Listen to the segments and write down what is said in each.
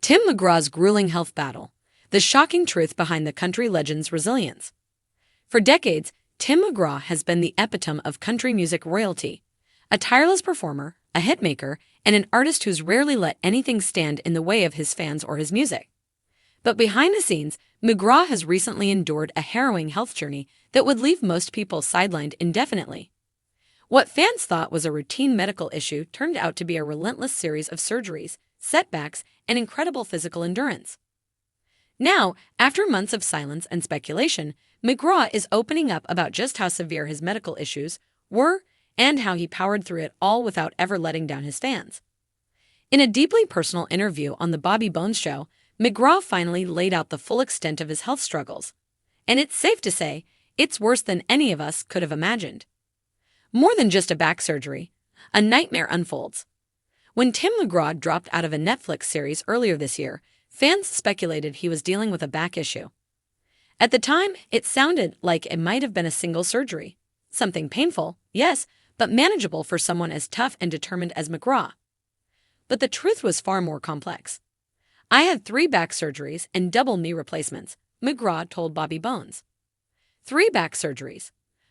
Tim McGraw's grueling health battle, the shocking truth behind the country legend's resilience. For decades, Tim McGraw has been the epitome of country music royalty, a tireless performer, a hitmaker, and an artist who's rarely let anything stand in the way of his fans or his music. But behind the scenes, McGraw has recently endured a harrowing health journey that would leave most people sidelined indefinitely. What fans thought was a routine medical issue turned out to be a relentless series of surgeries, setbacks, and incredible physical endurance. Now, after months of silence and speculation, McGraw is opening up about just how severe his medical issues were and how he powered through it all without ever letting down his fans. In a deeply personal interview on The Bobby Bones Show, McGraw finally laid out the full extent of his health struggles. And it's safe to say, it's worse than any of us could have imagined. More than just a back surgery, a nightmare unfolds. When Tim McGraw dropped out of a Netflix series earlier this year, fans speculated he was dealing with a back issue. At the time, it sounded like it might have been a single surgery. Something painful, yes, but manageable for someone as tough and determined as McGraw. But the truth was far more complex. "I had 3 back surgeries and double knee replacements," McGraw told Bobby Bones. 3 back surgeries,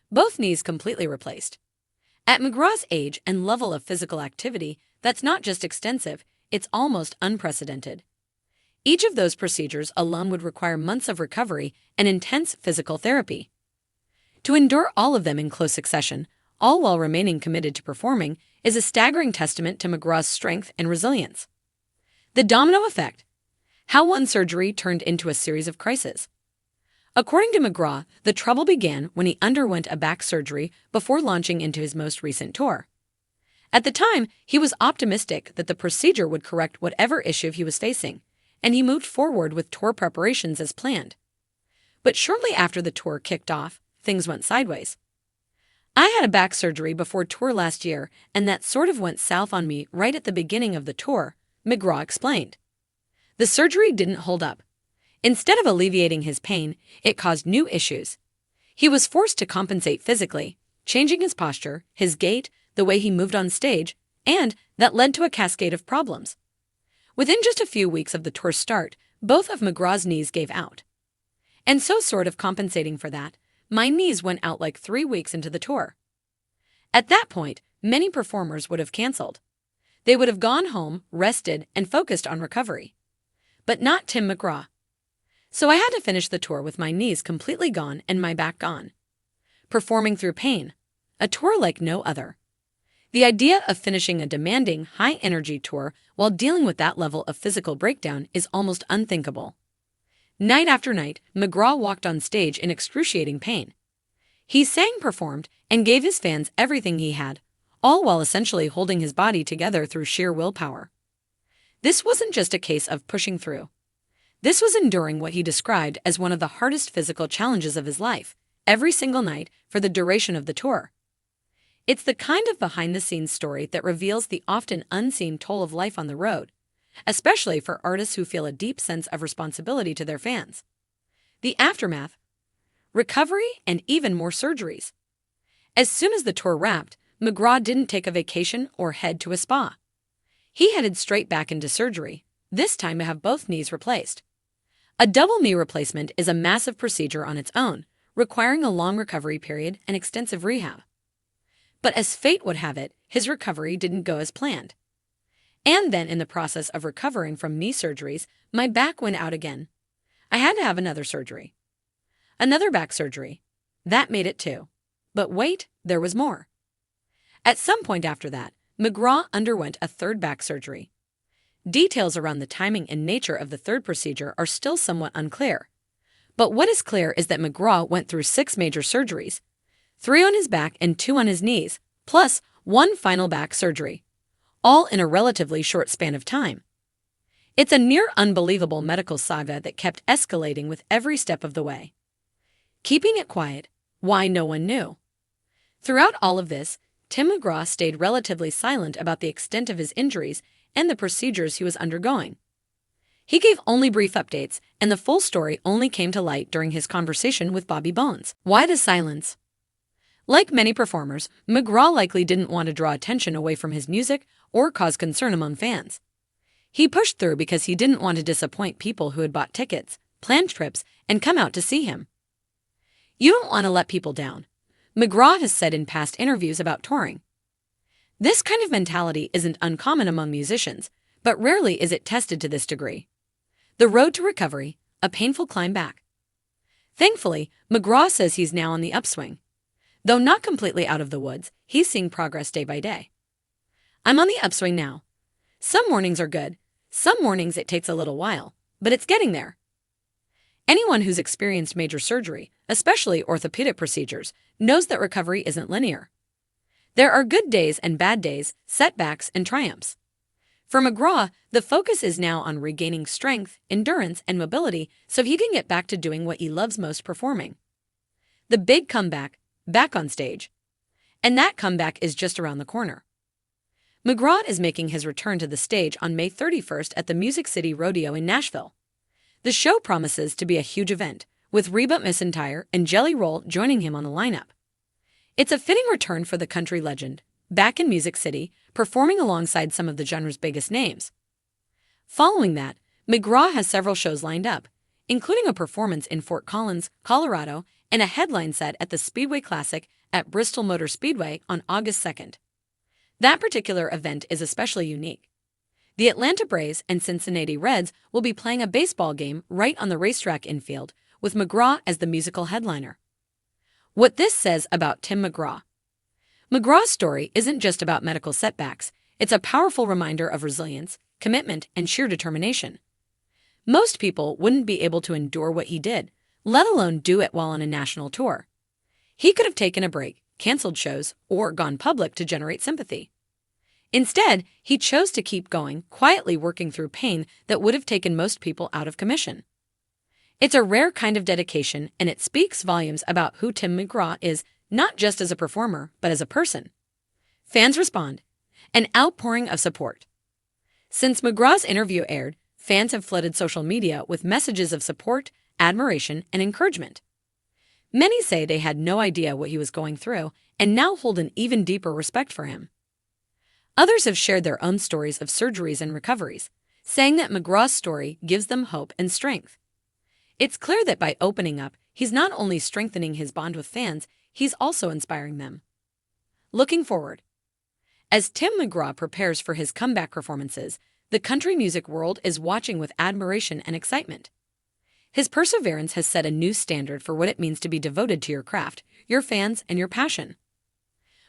both knees completely replaced. At McGraw's age and level of physical activity, that's not just extensive, it's almost unprecedented. Each of those procedures alone would require months of recovery and intense physical therapy. To endure all of them in close succession, all while remaining committed to performing, is a staggering testament to McGraw's strength and resilience. The domino effect. How one surgery turned into a series of crises. According to McGraw, the trouble began when he underwent a back surgery before launching into his most recent tour. At the time, he was optimistic that the procedure would correct whatever issue he was facing, and he moved forward with tour preparations as planned. But shortly after the tour kicked off, things went sideways. "I had a back surgery before tour last year, and that sort of went south on me right at the beginning of the tour," McGraw explained. The surgery didn't hold up. Instead of alleviating his pain, it caused new issues. He was forced to compensate physically, changing his posture, his gait, the way he moved on stage, and that led to a cascade of problems. Within just a few weeks of the tour's start, both of McGraw's knees gave out. And so, sort of compensating for that, my knees went out like 3 weeks into the tour. At that point, many performers would have canceled. They would have gone home, rested, and focused on recovery. But not Tim McGraw. "So I had to finish the tour with my knees completely gone and my back gone. Performing through pain, a tour like no other. The idea of finishing a demanding, high-energy tour while dealing with that level of physical breakdown is almost unthinkable." Night after night, McGraw walked on stage in excruciating pain. He sang, performed, and gave his fans everything he had, all while essentially holding his body together through sheer willpower. This wasn't just a case of pushing through. This was enduring what he described as one of the hardest physical challenges of his life, every single night for the duration of the tour. It's the kind of behind-the-scenes story that reveals the often unseen toll of life on the road, especially for artists who feel a deep sense of responsibility to their fans. The aftermath, recovery, and even more surgeries. As soon as the tour wrapped, McGraw didn't take a vacation or head to a spa. He headed straight back into surgery, this time to have both knees replaced. A double knee replacement is a massive procedure on its own, requiring a long recovery period and extensive rehab. But as fate would have it, his recovery didn't go as planned. And then, in the process of recovering from knee surgeries, my back went out again. I had to have another surgery. Another back surgery. That made it 2. But wait, there was more. At some point after that, McGraw underwent a 3rd back surgery. Details around the timing and nature of the 3rd procedure are still somewhat unclear. But what is clear is that McGraw went through 6 major surgeries, 3 on his back and 2 on his knees, plus 1 final back surgery, all in a relatively short span of time. It's a near unbelievable medical saga that kept escalating with every step of the way. Keeping it quiet, why no one knew. Throughout all of this, Tim McGraw stayed relatively silent about the extent of his injuries and the procedures he was undergoing. He gave only brief updates, and the full story only came to light during his conversation with Bobby Bones. Why the silence? Like many performers, McGraw likely didn't want to draw attention away from his music or cause concern among fans. He pushed through because he didn't want to disappoint people who had bought tickets, planned trips, and come out to see him. "You don't want to let people down," McGraw has said in past interviews about touring. This kind of mentality isn't uncommon among musicians, but rarely is it tested to this degree. The road to recovery, a painful climb back. Thankfully, McGraw says he's now on the upswing. Though not completely out of the woods, he's seeing progress day by day. "I'm on the upswing now. Some mornings are good, some mornings it takes a little while, but it's getting there." Anyone who's experienced major surgery, especially orthopedic procedures, knows that recovery isn't linear. There are good days and bad days, setbacks and triumphs. For McGraw, the focus is now on regaining strength, endurance, and mobility so he can get back to doing what he loves most, performing. The big comeback, back on stage. And that comeback is just around the corner. McGraw is making his return to the stage on May 31st at the Music City Rodeo in Nashville. The show promises to be a huge event, with Reba McEntire and Jelly Roll joining him on the lineup. It's a fitting return for the country legend, back in Music City, performing alongside some of the genre's biggest names. Following that, McGraw has several shows lined up, including a performance in Fort Collins, Colorado, and a headline set at the Speedway Classic at Bristol Motor Speedway on August 2nd. That particular event is especially unique. The Atlanta Braves and Cincinnati Reds will be playing a baseball game right on the racetrack infield, with McGraw as the musical headliner. What this says about Tim McGraw. McGraw's story isn't just about medical setbacks, it's a powerful reminder of resilience, commitment, and sheer determination. Most people wouldn't be able to endure what he did, let alone do it while on a national tour. He could have taken a break, canceled shows, or gone public to generate sympathy. Instead, he chose to keep going, quietly working through pain that would have taken most people out of commission. It's a rare kind of dedication, and it speaks volumes about who Tim McGraw is, not just as a performer, but as a person. Fans respond. An outpouring of support. Since McGraw's interview aired, fans have flooded social media with messages of support, admiration, and encouragement. Many say they had no idea what he was going through and now hold an even deeper respect for him. Others have shared their own stories of surgeries and recoveries, saying that McGraw's story gives them hope and strength. It's clear that by opening up, he's not only strengthening his bond with fans, he's also inspiring them. Looking forward. As Tim McGraw prepares for his comeback performances, the country music world is watching with admiration and excitement. His perseverance has set a new standard for what it means to be devoted to your craft, your fans, and your passion.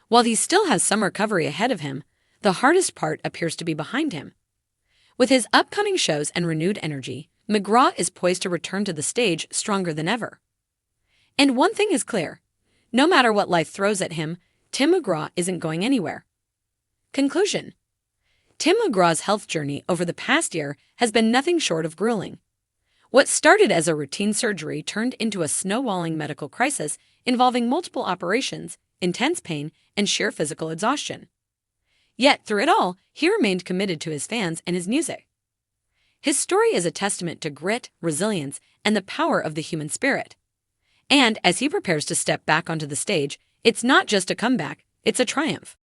While he still has some recovery ahead of him, the hardest part appears to be behind him. With his upcoming shows and renewed energy, McGraw is poised to return to the stage stronger than ever. And one thing is clear. No matter what life throws at him, Tim McGraw isn't going anywhere. Conclusion. Tim McGraw's health journey over the past year has been nothing short of grueling. What started as a routine surgery turned into a snowballing medical crisis involving multiple operations, intense pain, and sheer physical exhaustion. Yet, through it all, he remained committed to his fans and his music. His story is a testament to grit, resilience, and the power of the human spirit. And as he prepares to step back onto the stage, it's not just a comeback, it's a triumph.